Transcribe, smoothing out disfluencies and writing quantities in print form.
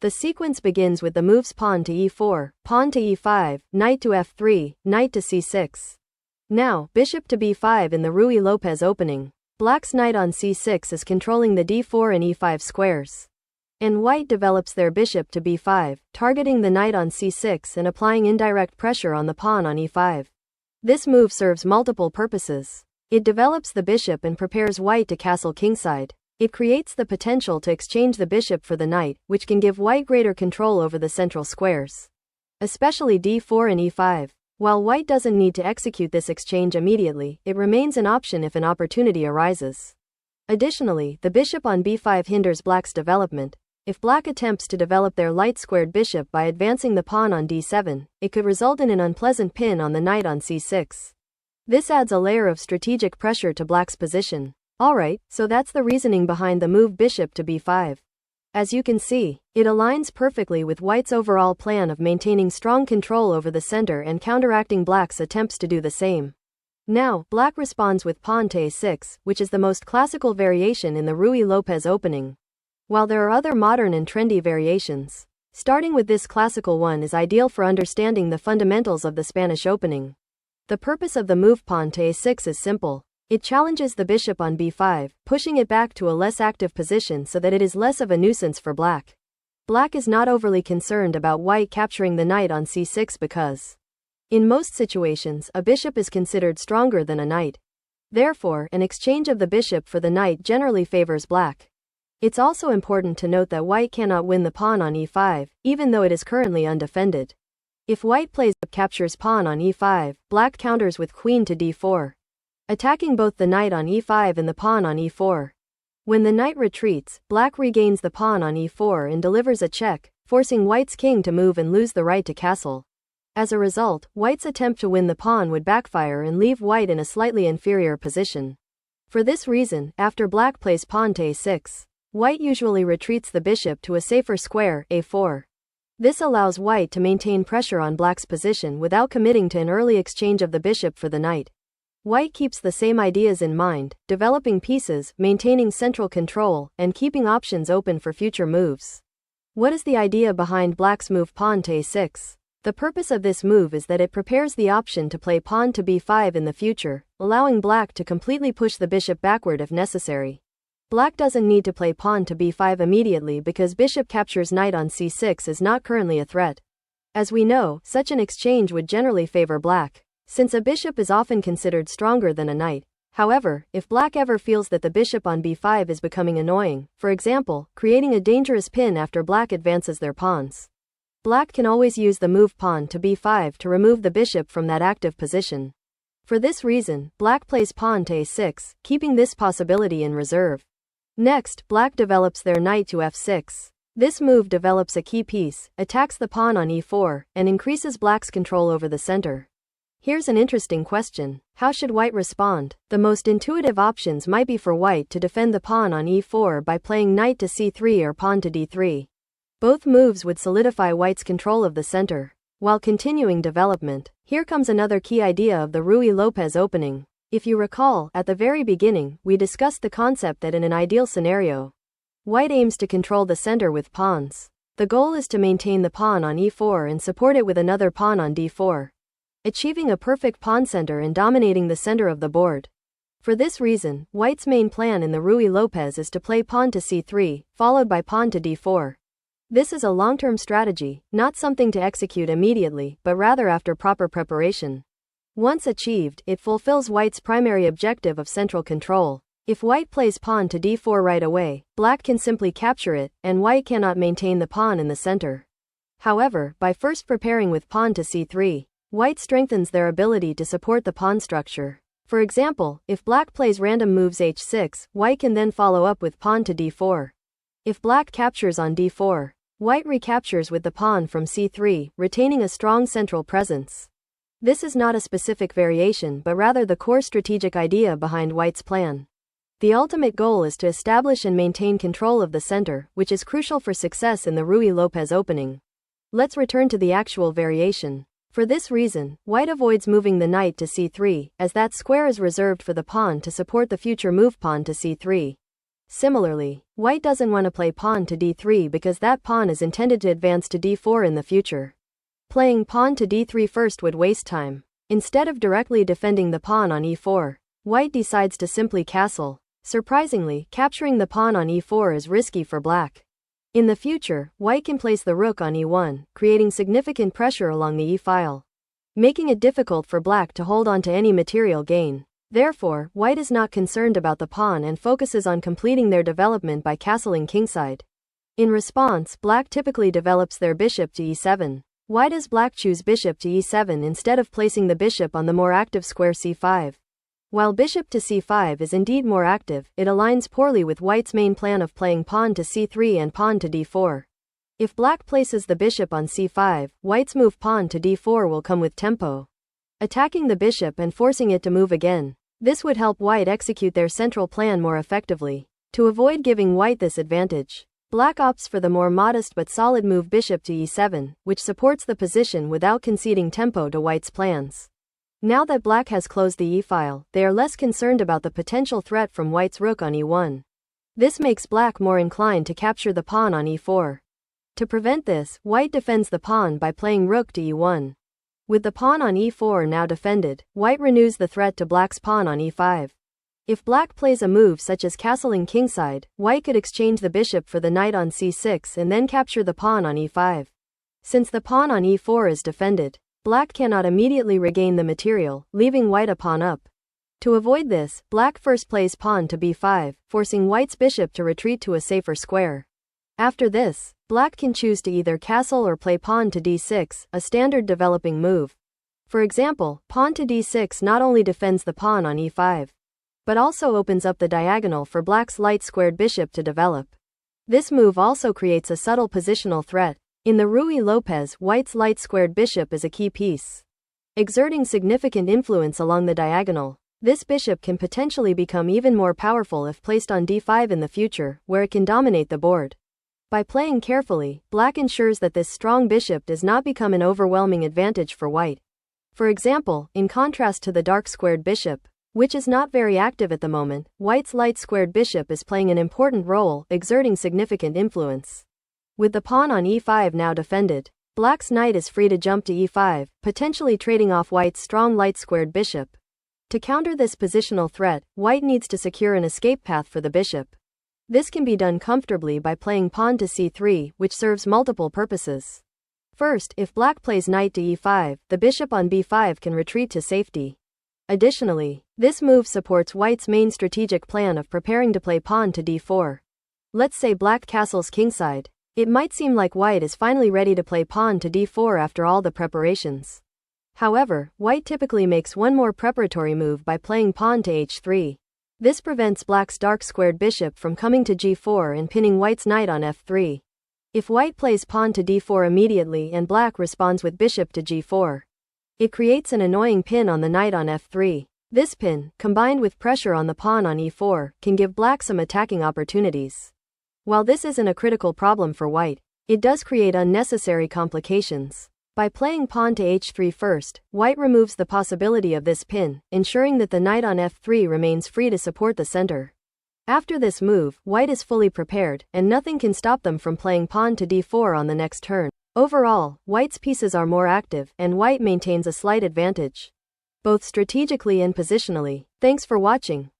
The sequence begins with the moves pawn to e4, pawn to e5, knight to f3, knight to c6. Now, bishop to b5 in the Ruy Lopez opening. Black's knight on c6 is controlling the d4 and e5 squares. And white develops their bishop to b5, targeting the knight on c6 and applying indirect pressure on the pawn on e5. This move serves multiple purposes. It develops the bishop and prepares white to castle kingside. It creates the potential to exchange the bishop for the knight, which can give white greater control over the central squares, especially d4 and e5. While white doesn't need to execute this exchange immediately, it remains an option if an opportunity arises. Additionally, the bishop on b5 hinders black's development. If black attempts to develop their light-squared bishop by advancing the pawn on d7, it could result in an unpleasant pin on the knight on c6. This adds a layer of strategic pressure to black's position. Alright, so that's the reasoning behind the move bishop to b5. As you can see, it aligns perfectly with white's overall plan of maintaining strong control over the center and counteracting black's attempts to do the same. Now, black responds with pawn to a6, which is the most classical variation in the Ruy Lopez opening. While there are other modern and trendy variations, starting with this classical one is ideal for understanding the fundamentals of the Spanish opening. The purpose of the move pawn to a6 is simple. It challenges the bishop on b5, pushing it back to a less active position so that it is less of a nuisance for black. Black is not overly concerned about white capturing the knight on c6 because, in most situations, a bishop is considered stronger than a knight. Therefore, an exchange of the bishop for the knight generally favors black. It's also important to note that white cannot win the pawn on e5, even though it is currently undefended. If white plays up captures pawn on e5, black counters with queen to d4, attacking both the knight on e5 and the pawn on e4. When the knight retreats, black regains the pawn on e4 and delivers a check, forcing white's king to move and lose the right to castle. As a result, white's attempt to win the pawn would backfire and leave white in a slightly inferior position. For this reason, after black plays pawn to a6, white usually retreats the bishop to a safer square, a4. This allows white to maintain pressure on black's position without committing to an early exchange of the bishop for the knight. White keeps the same ideas in mind, developing pieces, maintaining central control, and keeping options open for future moves. What is the idea behind black's move pawn to a6? The purpose of this move is that it prepares the option to play pawn to b5 in the future, allowing black to completely push the bishop backward if necessary. Black doesn't need to play pawn to b5 immediately because bishop captures knight on c6 is not currently a threat. As we know, such an exchange would generally favor black, since a bishop is often considered stronger than a knight. However, if black ever feels that the bishop on b5 is becoming annoying, for example, creating a dangerous pin after black advances their pawns, black can always use the move pawn to b5 to remove the bishop from that active position. For this reason, black plays pawn to a6, keeping this possibility in reserve. Next, black develops their knight to f6. This move develops a key piece, attacks the pawn on e4, and increases black's control over the center. Here's an interesting question. How should white respond? The most intuitive options might be for white to defend the pawn on e4 by playing knight to c3 or pawn to d3. Both moves would solidify white's control of the center, while continuing development. Here comes another key idea of the Ruy Lopez opening. If you recall, at the very beginning, we discussed the concept that in an ideal scenario, white aims to control the center with pawns. The goal is to maintain the pawn on e4 and support it with another pawn on d4, achieving a perfect pawn center and dominating the center of the board. For this reason, white's main plan in the Ruy Lopez is to play pawn to c3, followed by pawn to d4. This is a long-term strategy, not something to execute immediately, but rather after proper preparation. Once achieved, it fulfills white's primary objective of central control. If white plays pawn to d4 right away, black can simply capture it, and white cannot maintain the pawn in the center. However, by first preparing with pawn to c3, white strengthens their ability to support the pawn structure. For example, if black plays random moves h6, white can then follow up with pawn to d4. If black captures on d4, white recaptures with the pawn from c3, retaining a strong central presence. This is not a specific variation but rather the core strategic idea behind white's plan. The ultimate goal is to establish and maintain control of the center, which is crucial for success in the Ruy Lopez opening. Let's return to the actual variation. For this reason, white avoids moving the knight to c3, as that square is reserved for the pawn to support the future move pawn to c3. Similarly, white doesn't want to play pawn to d3 because that pawn is intended to advance to d4 in the future. Playing pawn to d3 first would waste time. Instead of directly defending the pawn on e4, white decides to simply castle. Surprisingly, capturing the pawn on e4 is risky for black. In the future, white can place the rook on e1, creating significant pressure along the e-file, making it difficult for black to hold on to any material gain. Therefore, white is not concerned about the pawn and focuses on completing their development by castling kingside. In response, black typically develops their bishop to e7. Why does black choose bishop to e7 instead of placing the bishop on the more active square c5? While bishop to c5 is indeed more active, it aligns poorly with white's main plan of playing pawn to c3 and pawn to d4. If black places the bishop on c5, white's move pawn to d4 will come with tempo, attacking the bishop and forcing it to move again. This would help white execute their central plan more effectively. To avoid giving white this advantage, black opts for the more modest but solid move bishop to e7, which supports the position without conceding tempo to white's plans. Now that black has closed the e-file, they are less concerned about the potential threat from white's rook on e1. This makes black more inclined to capture the pawn on e4. To prevent this, white defends the pawn by playing rook to e1. With the pawn on e4 now defended, white renews the threat to black's pawn on e5. If black plays a move such as castling kingside, white could exchange the bishop for the knight on c6 and then capture the pawn on e5. Since the pawn on e4 is defended, black cannot immediately regain the material, leaving white a pawn up. To avoid this, black first plays pawn to b5, forcing white's bishop to retreat to a safer square. After this, black can choose to either castle or play pawn to d6, a standard developing move. For example, pawn to d6 not only defends the pawn on e5, but also opens up the diagonal for black's light-squared bishop to develop. This move also creates a subtle positional threat. In the Ruy Lopez, white's light-squared bishop is a key piece, exerting significant influence along the diagonal. This bishop can potentially become even more powerful if placed on d5 in the future, where it can dominate the board. By playing carefully, black ensures that this strong bishop does not become an overwhelming advantage for white. For example, in contrast to the dark-squared bishop, which is not very active at the moment, white's light-squared bishop is playing an important role, exerting significant influence. With the pawn on e5 now defended, black's knight is free to jump to e5, potentially trading off white's strong light-squared bishop. To counter this positional threat, white needs to secure an escape path for the bishop. This can be done comfortably by playing pawn to c3, which serves multiple purposes. First, if black plays knight to e5, the bishop on b5 can retreat to safety. Additionally, this move supports white's main strategic plan of preparing to play pawn to d4. Let's say black castles kingside. It might seem like white is finally ready to play pawn to d4 after all the preparations. However, white typically makes one more preparatory move by playing pawn to h3. This prevents black's dark-squared bishop from coming to g4 and pinning white's knight on f3. If white plays pawn to d4 immediately and black responds with bishop to g4, it creates an annoying pin on the knight on f3. This pin, combined with pressure on the pawn on e4, can give black some attacking opportunities. While this isn't a critical problem for white, it does create unnecessary complications. By playing pawn to h3 first, white removes the possibility of this pin, ensuring that the knight on f3 remains free to support the center. After this move, white is fully prepared, and nothing can stop them from playing pawn to d4 on the next turn. Overall, white's pieces are more active, and white maintains a slight advantage, both strategically and positionally. Thanks for watching.